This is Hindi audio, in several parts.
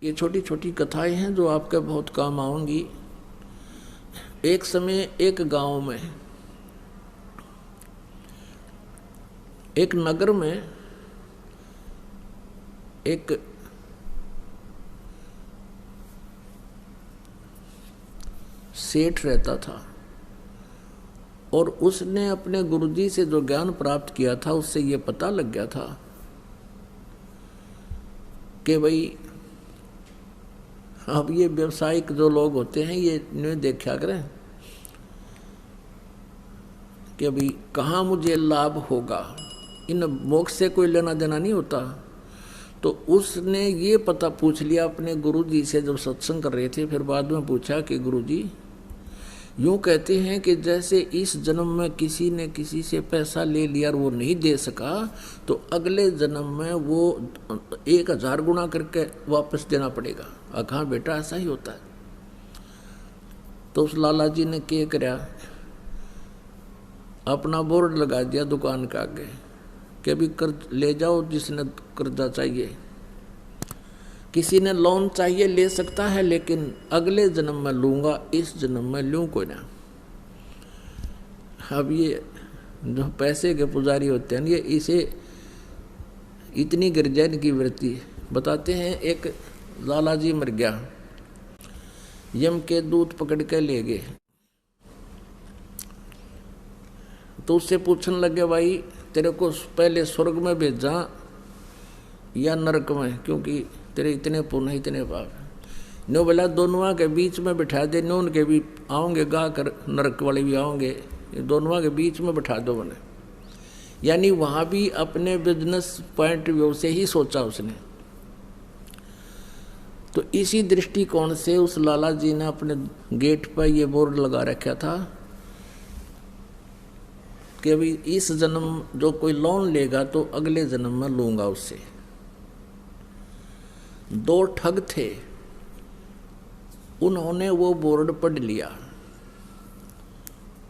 ये छोटी छोटी कथाएं हैं जो आपके बहुत काम आऊंगी। एक समय एक गांव में, एक नगर में एक सेठ रहता था और उसने अपने गुरुजी से जो ज्ञान प्राप्त किया था उससे ये पता लग गया था कि भाई अब ये व्यवसायिक जो लोग होते हैं ये इन्हें देखा करें कि अभी कहाँ मुझे लाभ होगा, इन मोक्ष से कोई लेना देना नहीं होता। तो उसने ये पता पूछ लिया अपने गुरुजी से जब सत्संग कर रहे थे। फिर बाद में पूछा कि गुरुजी, यूँ कहते हैं कि जैसे इस जन्म में किसी ने किसी से पैसा ले लिया और वो नहीं दे सका तो अगले जन्म में वो 1000 गुना करके वापस देना पड़ेगा। कहाँ बेटा ऐसा ही होता है। तो उस लाला जी ने क्या कराया, अपना बोर्ड लगा दिया दुकान के आगे कि अभी कर्ज ले जाओ, जिसने कर्जा चाहिए, किसी ने लोन चाहिए ले सकता है, लेकिन अगले जन्म में लूँगा, इस जन्म में लूँ कोई ना। अब ये जो पैसे के पुजारी होते हैं ये इसे इतनी गिरजन की वृत्ति बताते हैं। एक लाला जी मर गया, यम के दूत पकड़ के ले गए। तो उससे पूछने लगे, भाई तेरे को पहले स्वर्ग में भेजा या नरक में, क्योंकि तेरे इतने पुण्य इतने पाप। नो बोला दोनों के बीच में बिठा दे, नो उनके भी आओगे गा कर, नरक वाले भी आओगे, दोनों के बीच में बिठा दो मैंने। यानी वहाँ भी अपने बिजनेस पॉइंट व्यू से ही सोचा उसने। तो इसी दृष्टिकोण से उस लाला जी ने अपने गेट पर ये बोर्ड लगा रखा था कि अभी इस जन्म जो कोई लोन लेगा तो अगले जन्म में लूँगा उससे। 2 ठग थे, उन्होंने वो बोर्ड पढ़ लिया।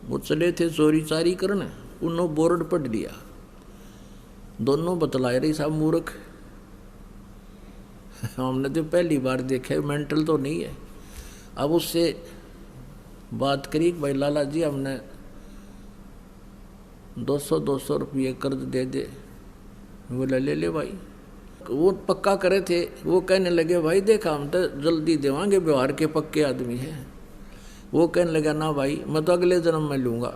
वो चले थे चोरी चारी करने, उन्होंने बोर्ड पढ़ लिया। दोनों बतलाए रही साहब मूर्ख, हमने तो पहली बार देखा, मेंटल तो नहीं है। अब उससे बात करी, भाई लाला जी हमने 200 रुपये कर्ज दे दे। बोला ले ले भाई। वो पक्का करे थे, वो कहने लगे भाई देखा हम तो जल्दी देवांगे, व्यवहार के पक्के आदमी हैं। वो कहने लगा ना भाई मैं तो अगले जन्म में लूँगा।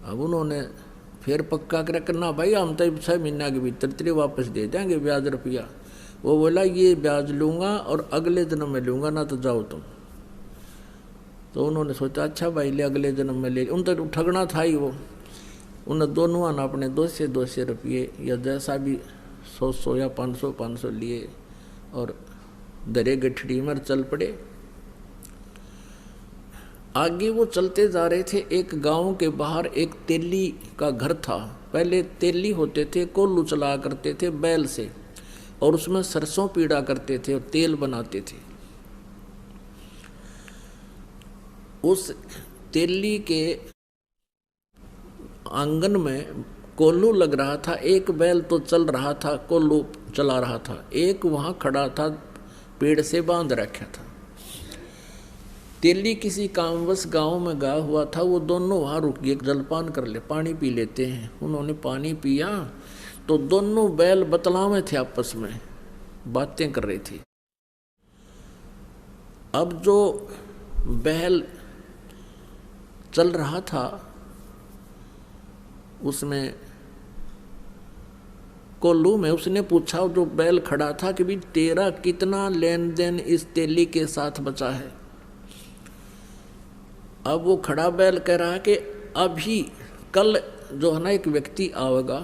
अब उन्होंने फिर पक्का करना, भाई हम तो 6 महीना के भीतर तेरे वापस दे देंगे ब्याज रुपया। वो बोला ये ब्याज लूँगा और अगले जन्म में लूँगा, ना तो जाओ तुम। तो उन्होंने सोचा अच्छा भाई ले अगले जन्म में ले। उन तो ठगना था ही वो। उन दोनों ने अपने 200 रुपये या जैसा भी 100 या 500 लिए और दरे गठड़ी में चल पड़े। आगे वो चलते जा रहे थे। एक गांव के बाहर एक तेली का घर था। पहले तेली होते थे, कोल्लू चला करते थे बैल से, और उसमें सरसों पीड़ा करते थे और तेल बनाते थे। उस तेली के आंगन में कोल्लू लग रहा था। एक बैल तो चल रहा था, कोल्लू चला रहा था। एक वहाँ खड़ा था, पेड़ से बांध रखा था। तेली किसी कामवश गांव में गया हुआ था। वो दोनों वहाँ रुक गए, जलपान कर ले, पानी पी लेते हैं। उन्होंने पानी पिया तो दोनों बैल बतलावे थे, आपस में बातें कर रहे थे। अब जो बैल चल रहा था उसमें कोल्लू में उसने पूछा जो बैल खड़ा था कि भी तेरा कितना लेन देन इस तेली के साथ बचा है। अब वो खड़ा बैल कह रहा है कि अभी कल जो है ना एक व्यक्ति आएगा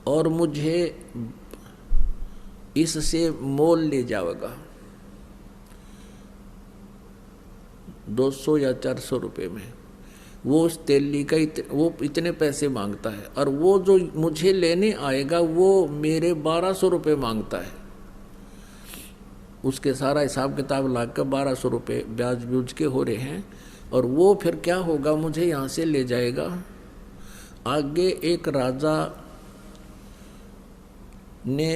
और मुझे इससे मोल ले जाएगा 200 या 400 रुपये में। वो उस तेली का वो इतने पैसे मांगता है, और वो जो मुझे लेने आएगा वो मेरे 1200 रुपये मांगता है। उसके सारा हिसाब किताब लाकर 1200 रुपये ब्याज ब्यूज के हो रहे हैं। और वो फिर क्या होगा, मुझे यहाँ से ले जाएगा। आगे एक राजा ने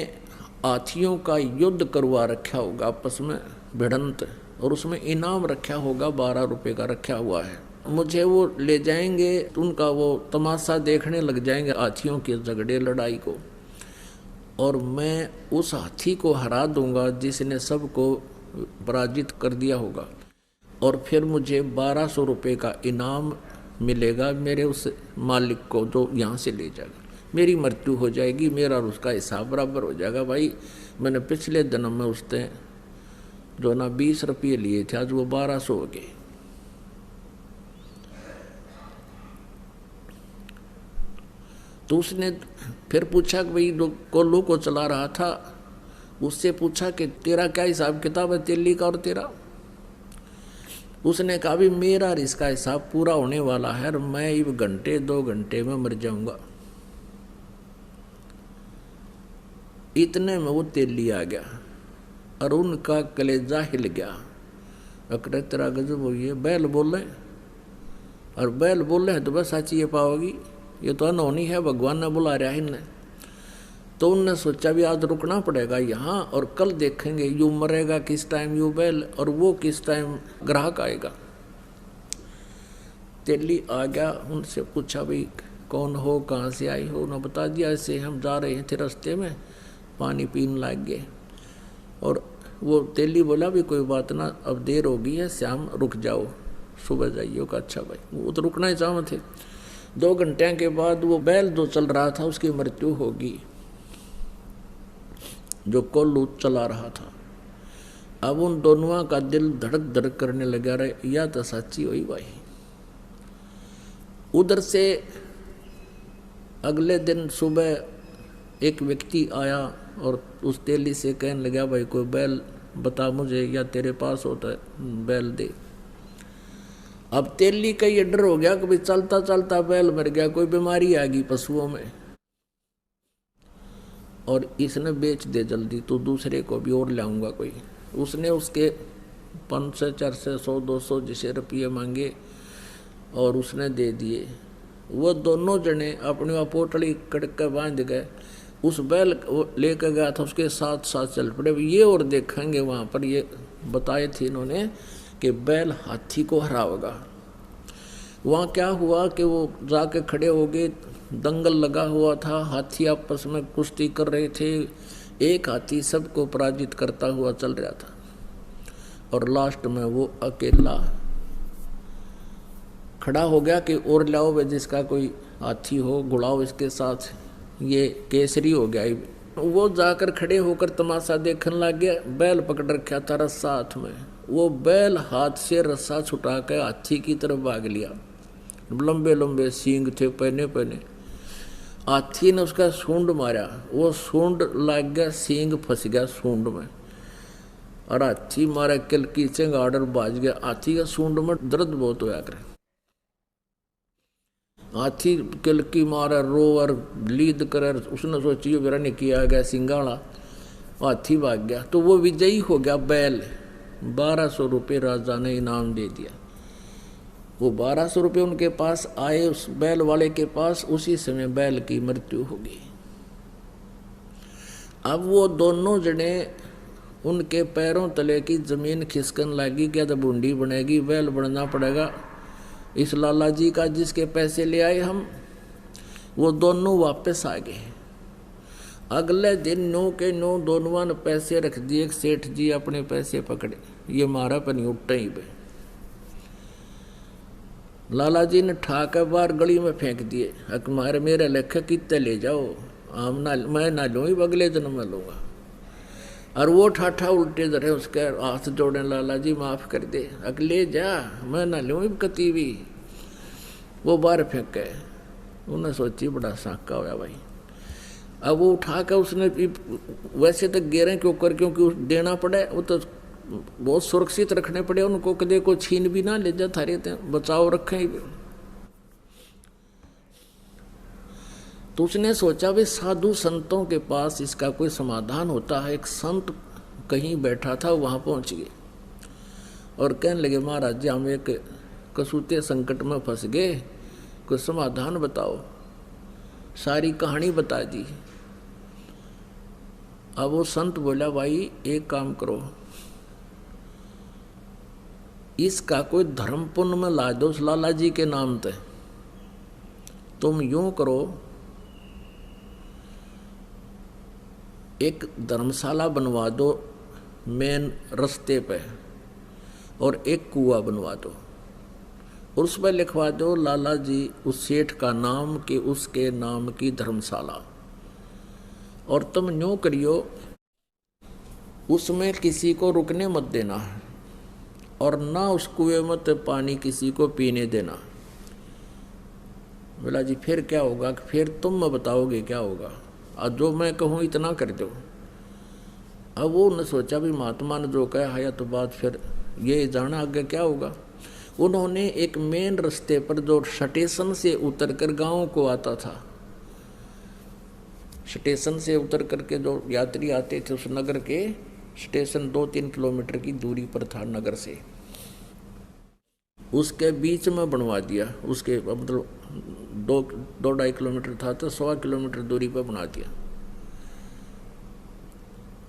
हाथियों का युद्ध करवा रखा होगा आपस में भिड़ंत, और उसमें इनाम रखा होगा 12 रुपये का रखा हुआ है। मुझे वो ले जाएंगे, उनका वो तमाशा देखने लग जाएंगे हाथियों के झगड़े लड़ाई को, और मैं उस हाथी को हरा दूंगा जिसने सबको पराजित कर दिया होगा, और फिर मुझे 1200 रुपये का इनाम मिलेगा मेरे उस मालिक को जो यहाँ से ले जाएगा। मेरी मृत्यु हो जाएगी, मेरा और उसका हिसाब बराबर हो जाएगा। भाई मैंने पिछले जन्म में उससे जो ना 20 रुपये लिए थे, आज वो 1200 हो गए। तो उसने फिर पूछा कि भाई जो कोल्लू को चला रहा था उससे पूछा कि तेरा क्या हिसाब किताब है तेली का और तेरा? उसने कहा भी मेरा और इसका हिसाब पूरा होने वाला है और मैं एक घंटे 2 घंटे में मर जाऊंगा। इतने में वो तेली आ गया और उनका कलेजा हिल गया। अकरे तेरा गजब हो गया, बैल बोले और बैल बोले हैं तो बस साची ये पाओगी, ये तो अनहोनी है, भगवान ने बुला रहा है इन्हें। तो उनने सोचा भी आज रुकना पड़ेगा यहाँ और कल देखेंगे यूँ मरेगा किस टाइम यूँ बैल और वो किस टाइम ग्राहक आएगा। तेली आ गया, उनसे पूछा भाई कौन हो, कहाँ से आई हो? उन्होंने बता दिया ऐसे हम जा रहे थे रास्ते में पानी पीने लग गए। और वो तेली बोला भी कोई बात ना, अब देर हो गई है, शाम रुक जाओ, सुबह जाइए का। अच्छा भाई, वो तो रुकना ही चाह थे। 2 घंटे के बाद वो बैल जो चल रहा था उसकी मृत्यु होगी, जो कोल्लू चला रहा था। अब उन दोनों का दिल धड़क धड़क करने लगा रहे, या तो सच्ची हुई भाई। उधर से अगले दिन सुबह एक व्यक्ति आया और उस तेली से कहने लगा भाई कोई बैल बता मुझे, या तेरे पास होता है बैल दे। अब तेली का ये डर हो गया कि भाई चलता चलता बैल मर गया, कोई बीमारी आ गई पशुओं में और इसने बेच दे जल्दी, तो दूसरे को भी और लाऊंगा कोई। उसने उसके 500 400 100 200 जिसे रुपये मांगे और उसने दे दिए। वो दोनों जने अपनी वहाँ पोटली कड़क के बांध गए, उस बैल लेकर गया था उसके साथ साथ चल पड़े। ये और देखेंगे वहाँ पर ये बताए थे इन्होंने कि बैल हाथी को हराएगा। वहाँ क्या हुआ कि वो जाके खड़े हो गए, दंगल लगा हुआ था, हाथी आपस में कुश्ती कर रहे थे, एक हाथी सबको पराजित करता हुआ चल रहा था और लास्ट में वो अकेला खड़ा हो गया कि और लाओ वे जिसका कोई हाथी हो, गुड़ाओ इसके साथ, ये केसरी हो गया। वो जाकर खड़े होकर तमाशा देखने लग गया। बैल पकड़ रखा था रस्सा हाथ में, वो बैल हाथ से रस्सा छुटा कर हाथी की तरफ भाग लिया। लंबे लंबे सींग थे पहने पहने। हाथी ने उसका सूंड मारा, वो सूंड लग गया, सींग फंस गया सूंड में और हाथी मारा किल की चंगाड़ बाज गया। हाथी का सूंड में दर्द बहुत होया करे। हाथी किल की मारा, रो और लीद कर, उसने सोची मेरा ने किया गया सिंगाड़ा, हाथी भाग गया। तो वो विजयी हो गया बैल। 1200 रुपये राजा ने इनाम दे दिया। वो 1200 रुपये उनके पास आए उस बैल वाले के पास, उसी समय बैल की मृत्यु हो गई। अब वो दोनों जने उनके पैरों तले की जमीन खिसकन लगी, क्या तो बूंदी बनेगी, बैल बनना पड़ेगा इस लाला जी का जिसके पैसे ले आए हम। वो दोनों वापस आ गए। अगले दिन 9 के 9 दोनों ने पैसे रख दिए। सेठ जी अपने पैसे पकड़े, ये मारा पर नहीं उठा ही पे। लाला जी ने ठाकर बाहर गली में फेंक दिए। मारे मेरे लेखे कितने ले जाओ, हम ना मैं ना लूँ, अगले जन्म में लूँगा। और वो ठाठा उल्टे धरे उसके हाथ जोड़े, लाला जी माफ़ कर दे, अगले जा मैं ना लूँ कती भी। वो बाहर फेंक गए। उन्हें सोची बड़ा साका होया भाई। अब वो उठा कर उसने वैसे तो गिरे क्यों कर, क्योंकि देना पड़े, वो तो बहुत सुरक्षित रखने पड़े उनको, कदे को छीन भी ना ले जा, थारे बचाव रखें। तो उसने सोचा भी साधु संतों के पास इसका कोई समाधान होता है। एक संत कहीं बैठा था, वहाँ पहुँच गए और कहने लगे महाराज जी हम एक कसूते संकट में फंस गए, कोई समाधान बताओ। सारी कहानी बता दी। अब वो संत बोला, भाई एक काम करो, इसका कोई धर्म पुण्य में ला दो उस लाला जी के नाम पे। तुम यूं करो, एक धर्मशाला बनवा दो मेन रास्ते पे, और एक कुआं बनवा दो, और उस पर लिखवा दो लाला जी उस सेठ का नाम कि उसके नाम की धर्मशाला। और तुम यूं करियो, उसमें किसी को रुकने मत देना है, और ना उस कुएं में तो पानी किसी को पीने देना। बोला जी फिर क्या होगा? फिर तुम मैं बताओगे क्या होगा, और जो मैं कहूँ इतना कर दो। अब वो ने सोचा भी महात्मा ने जो कहा है तो बात, फिर ये जाना आगे क्या होगा। उन्होंने एक मेन रास्ते पर जो स्टेशन से उतर कर गाँव को आता था, स्टेशन से उतर करके जो यात्री आते थे उस नगर के, स्टेशन 2-3 किलोमीटर की दूरी पर था नगर से, उसके बीच में बनवा दिया। उसके मतलब 2-2.5 किलोमीटर था तो 1.25 किलोमीटर दूरी पर बना दिया,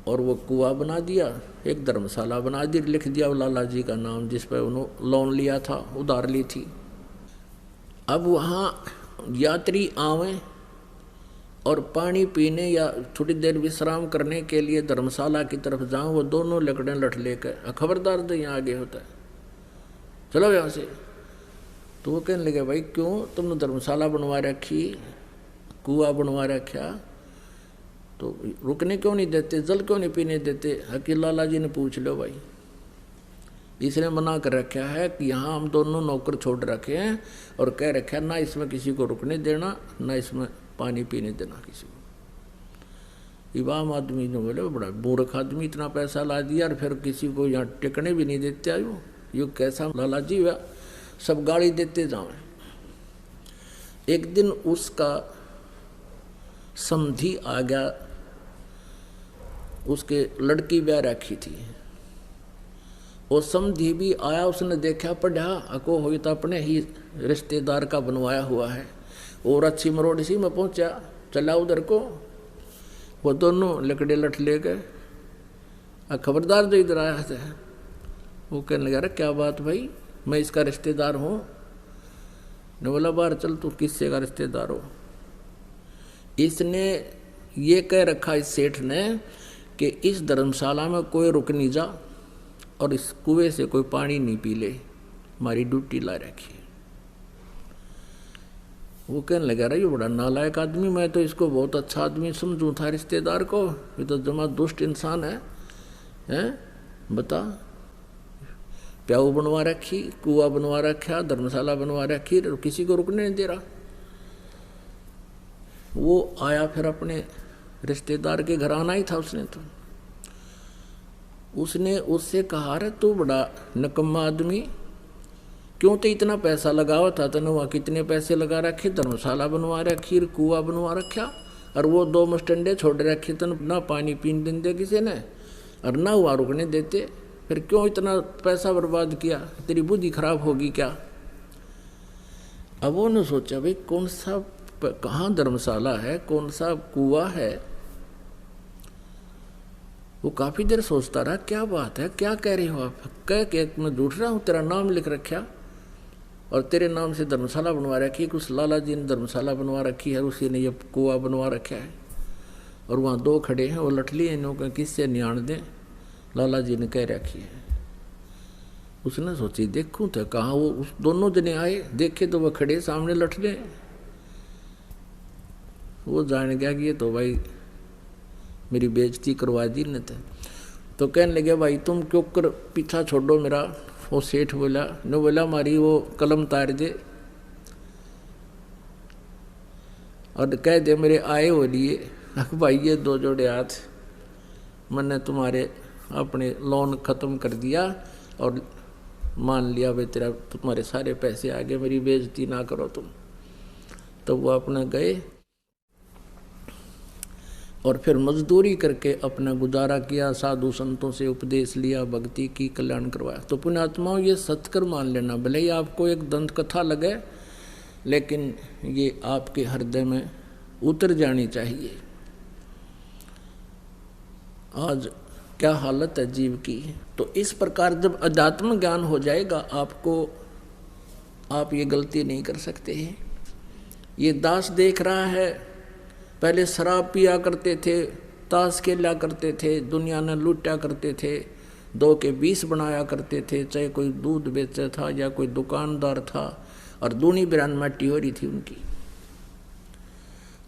और वो कुआं बना दिया, एक धर्मशाला बना दी, लिख दिया लाला जी का नाम जिस पर उन्होंने लोन लिया था, उधार ली थी। अब वहाँ यात्री आवें और पानी पीने या थोड़ी देर विश्राम करने के लिए धर्मशाला की तरफ जाऊं, वो दोनों लकड़े लठ लेकर, खबरदार तो यहाँ आगे होता है, चलो यहाँ से। तो वो कहने लगे, भाई क्यों, तुमने धर्मशाला बनवा रखी, कुआं बनवा रखा, तो रुकने क्यों नहीं देते, जल क्यों नहीं पीने देते? हकील लाला जी ने पूछ लो भाई, इसने मना कर रखा है कि यहाँ हम दोनों नौकर छोड़ रखे हैं, और कह रखा है ना इसमें किसी को रुकने देना, ना इसमें पानी पीने देना किसी को। इमाम आदमी ने बोले, बड़ा मूर्ख आदमी, इतना पैसा ला दिया और फिर किसी को यहाँ टिकने भी नहीं देते। आयु यो कैसा लाला जी हुआ, सब गाली देते जाओ। एक दिन उसका समधी आ गया, उसके लड़की ब्याह रखी थी, वो समधी भी आया, उसने देखा पढ़ा अको हो तो अपने ही रिश्तेदार का बनवाया हुआ है, और अच्छी मरोड़ सी में पहुंचा, चला उधर को। वो दोनों लकड़े लठ ले गए, खबरदार जो इधर आया था। वो कहने लगा, अरे क्या बात भाई, मैं इसका रिश्तेदार हूँ। ने बोला, बाहर चल, तू किससे का रिश्तेदार हो? इसने ये कह रखा इस सेठ ने कि इस धर्मशाला में कोई रुक नहीं जा, और इस कुएं से कोई पानी नहीं पी ले, हमारी ड्यूटी ला रखी है। वो कहने लगा, रहा ये बड़ा नालायक आदमी, मैं तो इसको बहुत अच्छा आदमी समझूं था रिश्तेदार को, ये तो जमा दुष्ट इंसान है, हैं? बता, प्याऊ बनवा रखी, कुआं बनवा रखा, धर्मशाला बनवा रखी, और किसी को रुकने नहीं दे रहा। वो आया, फिर अपने रिश्तेदार के घर आना ही था उसने, तो उसने उससे कहा, रे तू बड़ा नकम्मा आदमी, क्यों तो इतना पैसा लगावा था, तने वहाँ कितने पैसे लगा रखे, धर्मशाला बनवा रखी, कुआं बनवा रखा, और वो 2 मस्टंडे छोड़ रखे, तन ना पानी पीने देते किसी ने, और ना वहाँ रुकने देते, फिर क्यों इतना पैसा बर्बाद किया, तेरी बुद्धि खराब होगी क्या? अब वो ने सोचा, भाई कौन सा, कहाँ धर्मशाला है, कौन सा कुआं है। वो काफ़ी देर सोचता रहा, क्या बात है, क्या कह रही हो आप? कह के मैं झूठ रहा हूँ, तेरा नाम लिख रखा और तेरे नाम से धर्मशाला बनवा रखी, कुछ लाला जी ने धर्मशाला बनवा रखी है, उसी ने ये कुआं बनवा रखा है, और वहाँ 2 खड़े हैं, वो लठ लिए इन्हों किससे नियाण दें, लाला जी ने कह रखी है। उसने सोची, देखूँ तो कहाँ, वो उस दोनों जने आए, देखे तो वह खड़े सामने लठ ले। वो जान गया कि ये तो भाई मेरी बेइज्जती करवा दी न। तो कहने लगे, भाई तुम क्यों कर पीछा छोड़ो मेरा। वो सेठ बोला, ने बोला, हमारी वो कलम तार दे और कह दे मेरे आए हो लिए। भाई ये 2 जोड़े हाथ, मैंने तुम्हारे अपने लोन ख़त्म कर दिया और मान लिया भाई तेरा, तुम्हारे सारे पैसे आ गए, मेरी बेइज्जती ना करो तुम। तो वो अपना गए और फिर मजदूरी करके अपना गुजारा किया, साधु संतों से उपदेश लिया, भक्ति की, कल्याण करवाया। तो पुण्यात्माओं, ये सत्कर मान लेना, भले ही आपको एक दंत कथा लगे, लेकिन ये आपके हृदय में उतर जानी चाहिए। आज क्या हालत है जीव की। तो इस प्रकार जब अध्यात्म ज्ञान हो जाएगा आपको, आप ये गलती नहीं कर सकते हैं। ये दास देख रहा है, पहले शराब पिया करते थे, ताश खेला करते थे, दुनिया ने लूटा करते थे, 2 के 20 बनाया करते थे, चाहे कोई दूध बेचा था या कोई दुकानदार था, और दूनी बिरान माटी हो रही थी उनकी।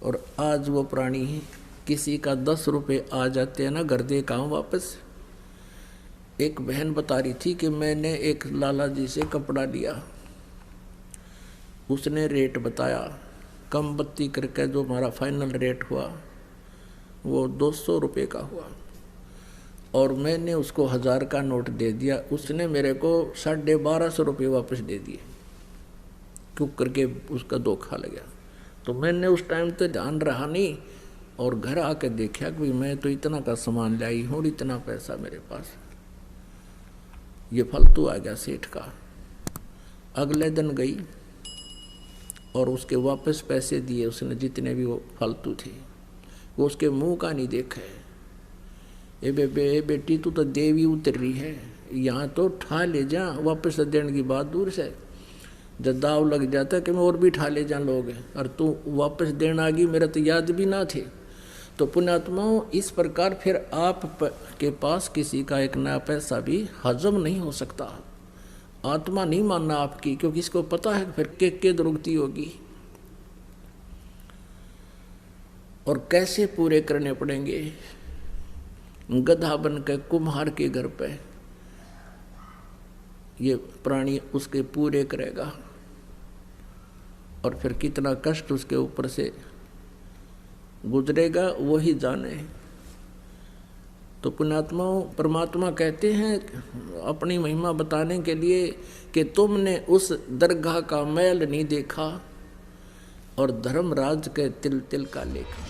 और आज वो प्राणी है, किसी का 10 रुपये आ जाते हैं ना, घर दे काम वापस। एक बहन बता रही थी कि मैंने एक लाला जी से कपड़ा लिया, उसने रेट बताया, कम बत्ती करके जो हमारा फाइनल रेट हुआ वो 200 रुपये का हुआ, और मैंने उसको 1000 का नोट दे दिया, उसने मेरे को 1250 रुपये वापस दे दिए, क्यों करके उसका धोखा लगा। तो मैंने उस टाइम तो ध्यान रहा नहीं, और घर आके देखा कि मैं तो इतना का सामान लाई हूँ, इतना पैसा मेरे पास, ये फालतू आ गया सेठ का। अगले दिन गई और उसके वापस पैसे दिए उसने, जितने भी वो फालतू थे, वो उसके मुंह का नहीं देखा है। ए बेटी तू तो देवी उतर रही है, यहाँ तो ठा ले जा, वापस देने की बात दूर से। जब दाव लग जाता कि मैं और भी ठा ले जा लोग, और तू वापस देना आ गई, मेरा तो याद भी ना थे। तो पुण्यात्माओं, इस प्रकार फिर आप के पास किसी का एक नया पैसा भी हजम नहीं हो सकता। आत्मा नहीं मानना आपकी, क्योंकि इसको पता है फिर के दुर्गति होगी और कैसे पूरे करने पड़ेंगे। गधा बन के कुम्हार के घर पे ये प्राणी उसके पूरे करेगा, और फिर कितना कष्ट उसके ऊपर से गुजरेगा वही जाने। तो पुण्यात्माओं, परमात्मा कहते हैं अपनी महिमा बताने के लिए कि तुमने उस दरगाह का मैल नहीं देखा और धर्मराज के तिल तिल का लेखा।